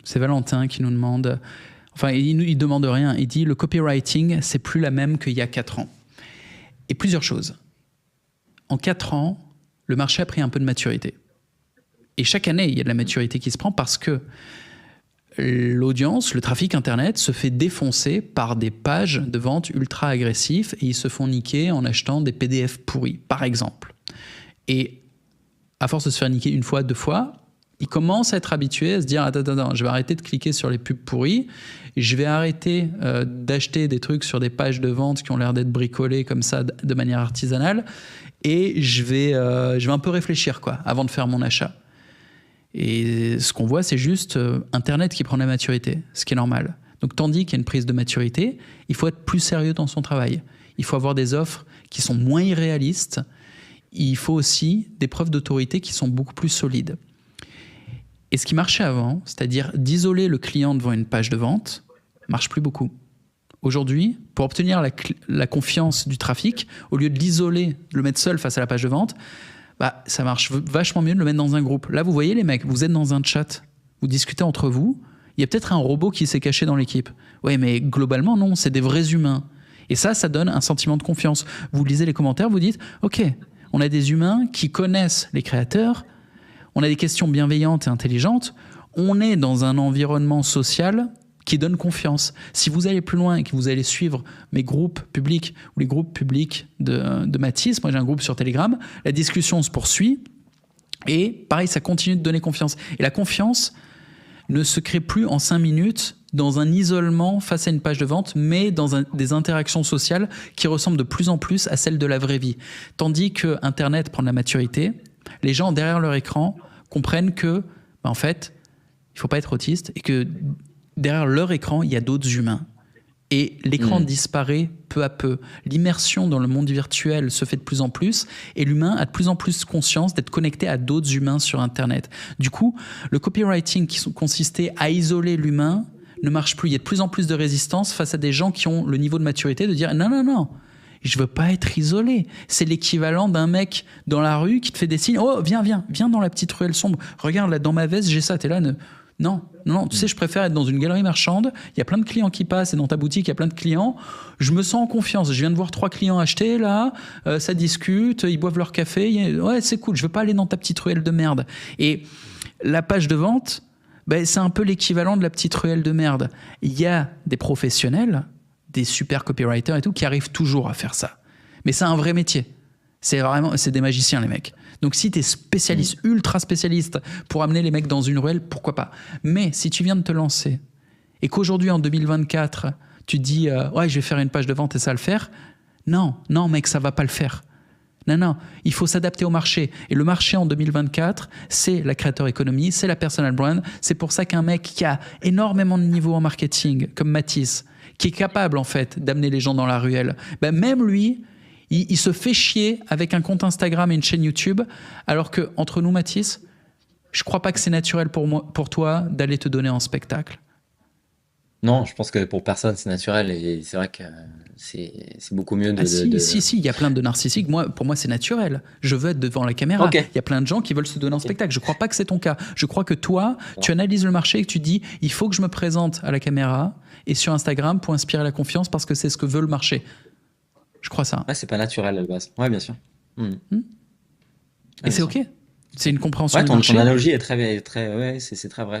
C'est Valentin qui nous demande... Enfin, il demande rien. Il dit, le copywriting, c'est plus la même qu'il y a 4 ans. Et plusieurs choses. En 4 ans, le marché a pris un peu de maturité. Et chaque année, il y a de la maturité qui se prend parce que l'audience, le trafic Internet se fait défoncer par des pages de vente ultra agressifs et ils se font niquer en achetant des PDF pourris, par exemple. Et à force de se faire niquer 1 fois, 2 fois, ils commencent à être habitués à se dire « Attends, je vais arrêter de cliquer sur les pubs pourries, je vais arrêter d'acheter des trucs sur des pages de vente qui ont l'air d'être bricolées comme ça de manière artisanale et je vais un peu réfléchir quoi, avant de faire mon achat. » Et ce qu'on voit, c'est juste Internet qui prend la maturité, ce qui est normal. Donc, tandis qu'il y a une prise de maturité, il faut être plus sérieux dans son travail. Il faut avoir des offres qui sont moins irréalistes. Il faut aussi des preuves d'autorité qui sont beaucoup plus solides. Et ce qui marchait avant, c'est-à-dire d'isoler le client devant une page de vente, marche plus beaucoup. Aujourd'hui, pour obtenir la confiance du trafic, au lieu de l'isoler, de le mettre seul face à la page de vente, bah, ça marche vachement mieux de le mettre dans un groupe. Là, vous voyez les mecs, vous êtes dans un chat, vous discutez entre vous, il y a peut-être un robot qui s'est caché dans l'équipe. Ouais, mais globalement, non, c'est des vrais humains. Et ça donne un sentiment de confiance. Vous lisez les commentaires, vous dites, ok, on a des humains qui connaissent les créateurs, on a des questions bienveillantes et intelligentes, on est dans un environnement social qui donne confiance. Si vous allez plus loin et que vous allez suivre mes groupes publics ou les groupes publics de Mathis, moi j'ai un groupe sur Telegram, la discussion se poursuit et pareil, ça continue de donner confiance. Et la confiance ne se crée plus en 5 minutes dans un isolement face à une page de vente, mais dans des interactions sociales qui ressemblent de plus en plus à celles de la vraie vie. Tandis que Internet prend de la maturité, les gens derrière leur écran comprennent que, en fait, il ne faut pas être autiste et que derrière leur écran, il y a d'autres humains. Et l'écran disparaît peu à peu. L'immersion dans le monde virtuel se fait de plus en plus et l'humain a de plus en plus conscience d'être connecté à d'autres humains sur Internet. Du coup, le copywriting qui consistait à isoler l'humain ne marche plus. Il y a de plus en plus de résistance face à des gens qui ont le niveau de maturité de dire « Non, je veux pas être isolé. » C'est l'équivalent d'un mec dans la rue qui te fait des signes « Oh, viens dans la petite ruelle sombre. Regarde, là, dans ma veste, j'ai ça. » T'es là, non, tu sais, je préfère être dans une galerie marchande, il y a plein de clients qui passent et dans ta boutique, il y a plein de clients, je me sens en confiance, je viens de voir 3 clients acheter là, ça discute, ils boivent leur café, ouais c'est cool, je veux pas aller dans ta petite ruelle de merde. Et la page de vente, ben, c'est un peu l'équivalent de la petite ruelle de merde. Il y a des professionnels, des super copywriters et tout, qui arrivent toujours à faire ça. Mais c'est un vrai métier. C'est des magiciens les mecs. Donc si tu es spécialiste, ultra spécialiste pour amener les mecs dans une ruelle, pourquoi pas. Mais si tu viens de te lancer et qu'aujourd'hui en 2024, tu te dis ouais, je vais faire une page de vente et ça va le faire. Non mec, ça va pas le faire. Non, il faut s'adapter au marché. Et le marché en 2024, c'est la creator economy, c'est la personal brand. C'est pour ça qu'un mec qui a énormément de niveau en marketing, comme Mathis, qui est capable en fait d'amener les gens dans la ruelle, ben même lui, il se fait chier avec un compte Instagram et une chaîne YouTube, alors que entre nous, Mathis, je crois pas que c'est naturel pour toi d'aller te donner en spectacle. Non, je pense que pour personne, c'est naturel et c'est vrai que c'est beaucoup mieux Si, il y a plein de narcissiques. Pour moi, c'est naturel. Je veux être devant la caméra. Ok. Il y a plein de gens qui veulent se donner en spectacle. Je crois pas que c'est ton cas. Je crois que toi, tu analyses le marché et que tu dis, il faut que je me présente à la caméra et sur Instagram pour inspirer la confiance parce que c'est ce que veut le marché. Je crois ça. Ouais, c'est pas naturel à la base. Ouais, bien sûr. Et c'est ok. C'est une compréhension Ouais, du marché. ton analogie est ouais, c'est très vrai.